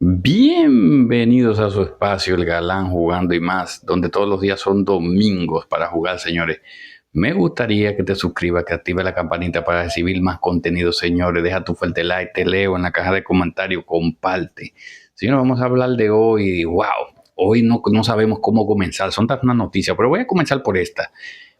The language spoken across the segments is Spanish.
Bienvenidos a su espacio, el galán jugando y más, donde todos los días son domingos para jugar, señores. Me gustaría que te suscribas, que active la campanita para recibir más contenido, señores. Deja tu fuerte like, te leo en la caja de comentarios, comparte. Señores, vamos a hablar de hoy. Wow, hoy no sabemos cómo comenzar, son tantas noticias, pero voy a comenzar por esta.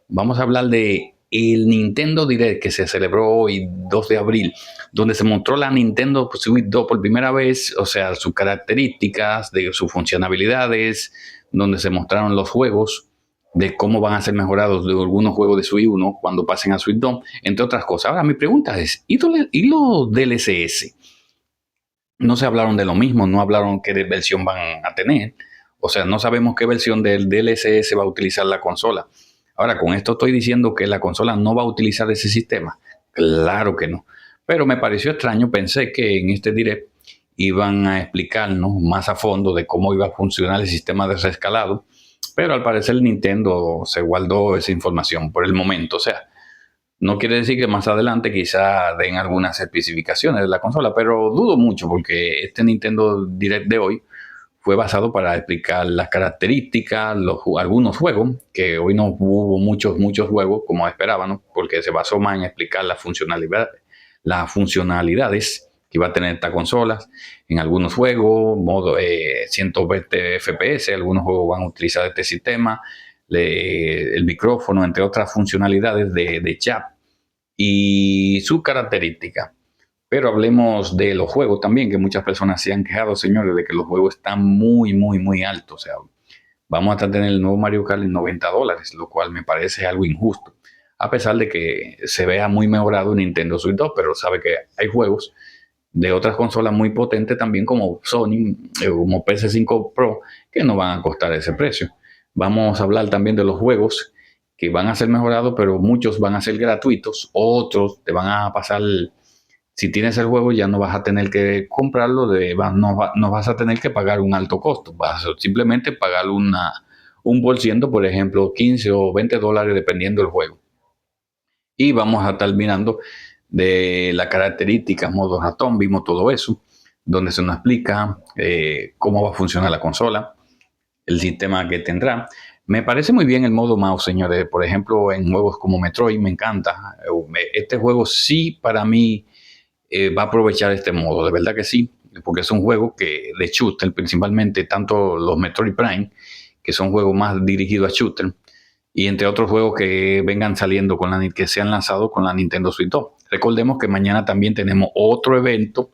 Vamos a hablar de el Nintendo Direct que se celebró hoy, 2 de abril, donde se mostró la Nintendo Switch 2 por primera vez, o sea, sus características, de sus funcionalidades, donde se mostraron los juegos, de cómo van a ser mejorados de algunos juegos de Switch 1 cuando pasen a Switch 2, entre otras cosas. Ahora, mi pregunta es, ¿y los DLCS? No se hablaron de lo mismo, no hablaron qué versión van a tener, o sea, no sabemos qué versión del DLSS va a utilizar la consola. Ahora, con esto estoy diciendo que la consola no va a utilizar ese sistema. Claro que no. Pero me pareció extraño, pensé que en este direct iban a explicarnos más a fondo de cómo iba a funcionar el sistema de reescalado, pero al parecer Nintendo se guardó esa información por el momento. O sea, no quiere decir que más adelante quizá den algunas especificaciones de la consola, pero dudo mucho porque este Nintendo Direct de hoy fue basado para explicar las características, algunos juegos, que hoy no hubo muchos juegos como esperaban, porque se basó más en explicar las funcionalidades que iba a tener esta consola. En algunos juegos, modo 120 FPS, algunos juegos van a utilizar este sistema, el micrófono, entre otras funcionalidades de chat y sus características. Pero hablemos de los juegos también, que muchas personas se han quejado, señores, de que los juegos están muy altos. O sea, vamos a tener el nuevo Mario Kart en $90, lo cual me parece algo injusto. A pesar de que se vea muy mejorado en Nintendo Switch 2, pero sabe que hay juegos de otras consolas muy potentes también como Sony, como PS5 Pro, que no van a costar ese precio. Vamos a hablar también de los juegos que van a ser mejorados, pero muchos van a ser gratuitos, otros te van a pasar. Si tienes el juego ya no vas a tener que comprarlo, no vas a tener que pagar un alto costo, vas a simplemente pagar un por ciento, por ejemplo, 15 o $20 dependiendo del juego. Y vamos a estar mirando de las características, modo ratón, vimos todo eso, donde se nos explica cómo va a funcionar la consola, el sistema que tendrá. Me parece muy bien el modo mouse, señores. Por ejemplo, en juegos como Metroid me encanta. Este juego sí para mí va a aprovechar este modo, de verdad que sí, porque es un juego que de shooter, principalmente tanto los Metroid Prime, que son juegos más dirigidos a shooter, y entre otros juegos que vengan saliendo que sean lanzados con la Nintendo Switch 2. Recordemos que mañana también tenemos otro evento,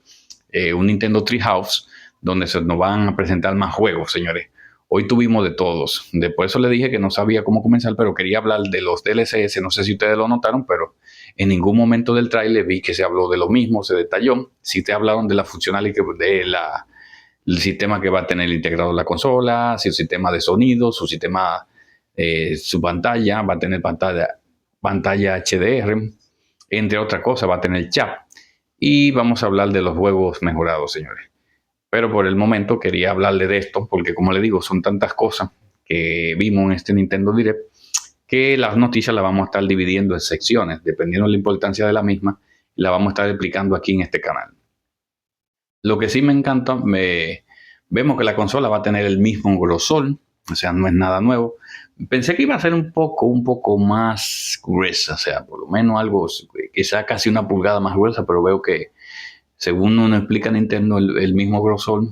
un Nintendo Treehouse, donde se nos van a presentar más juegos, señores. Hoy tuvimos de todos. Por eso le dije que no sabía cómo comenzar, pero quería hablar de los DLCS. No sé si ustedes lo notaron, pero en ningún momento del tráiler vi que se habló de lo mismo, se detalló. Si te hablaron de la funcionalidad el sistema que va a tener integrado la consola, si el sistema de sonido, su sistema, su pantalla, va a tener pantalla HDR, entre otras cosas, va a tener chat. Y vamos a hablar de los juegos mejorados, señores. Pero por el momento quería hablarle de esto, porque como le digo, son tantas cosas que vimos en este Nintendo Direct, que las noticias las vamos a estar dividiendo en secciones, dependiendo de la importancia de la misma, la vamos a estar explicando aquí en este canal. Lo que sí me encanta, vemos que la consola va a tener el mismo grosor, o sea, no es nada nuevo. Pensé que iba a ser un poco más gruesa, o sea, por lo menos algo, quizá casi una pulgada más gruesa, pero veo que según nos explica Nintendo, el mismo grosor,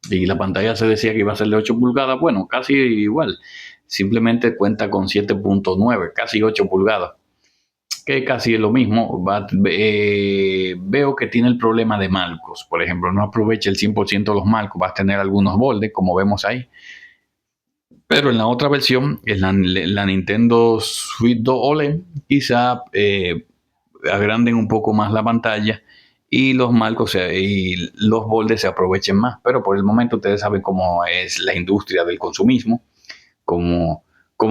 y la pantalla se decía que iba a ser de 8 pulgadas, bueno, casi igual, simplemente cuenta con 7.9, casi 8 pulgadas, que casi es lo mismo. Veo que tiene el problema de marcos, por ejemplo, no aprovecha el 100% de los marcos, vas a tener algunos bordes, como vemos ahí, pero en la otra versión, en la Nintendo Switch 2 OLED, quizá agranden un poco más la pantalla y los marcos y los bordes se aprovechen más. Pero por el momento ustedes saben cómo es la industria del consumismo, cómo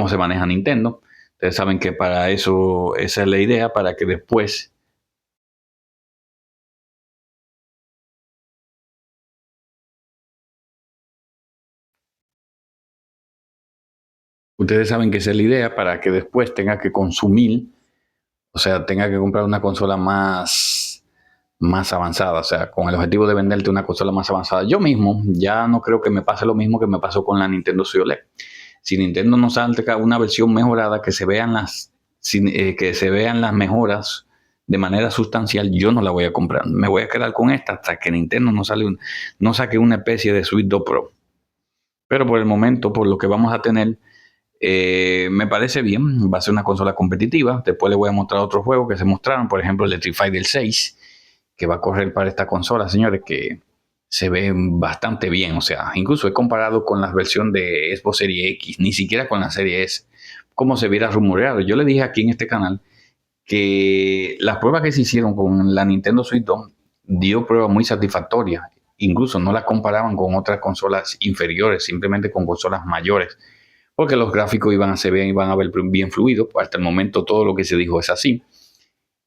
se maneja Nintendo. Ustedes saben que para eso esa es la idea, para que después ustedes saben que esa es la idea para que después tenga que consumir, o sea, tenga que comprar una consola más avanzada, o sea, con el objetivo de venderte una consola más avanzada. Yo mismo ya no creo que me pase lo mismo que me pasó con la Nintendo Switch OLED. Si Nintendo nos saca una versión mejorada que se vean las mejoras de manera sustancial, yo no la voy a comprar. Me voy a quedar con esta hasta que Nintendo no saque una especie de Switch 2 Pro. Pero por el momento, por lo que vamos a tener, me parece bien. Va a ser una consola competitiva. Después les voy a mostrar otros juegos que se mostraron. Por ejemplo, el de Street Fighter 6, que va a correr para esta consola, señores, que se ve bastante bien. O sea, incluso he comparado con la versión de Xbox Series X, ni siquiera con la Serie S, como se viera rumoreado. Yo le dije aquí en este canal que las pruebas que se hicieron con la Nintendo Switch 2 dio pruebas muy satisfactorias. Incluso no la comparaban con otras consolas inferiores, simplemente con consolas mayores, porque los gráficos iban a ser bien, iban a ver bien fluidos. Hasta el momento todo lo que se dijo es así.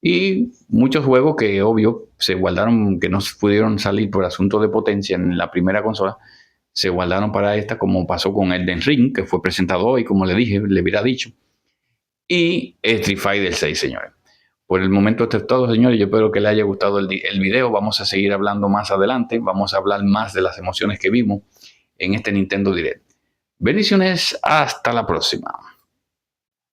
Y muchos juegos que, obvio, se guardaron, que no pudieron salir por asunto de potencia en la primera consola, se guardaron para esta, como pasó con Elden Ring, que fue presentado hoy, como le dije, le hubiera dicho. Y Street Fighter 6, señores. Por el momento esto es todo, señores. Yo espero que les haya gustado el video. Vamos a seguir hablando más adelante. Vamos a hablar más de las emociones que vimos en este Nintendo Direct. Bendiciones. Hasta la próxima.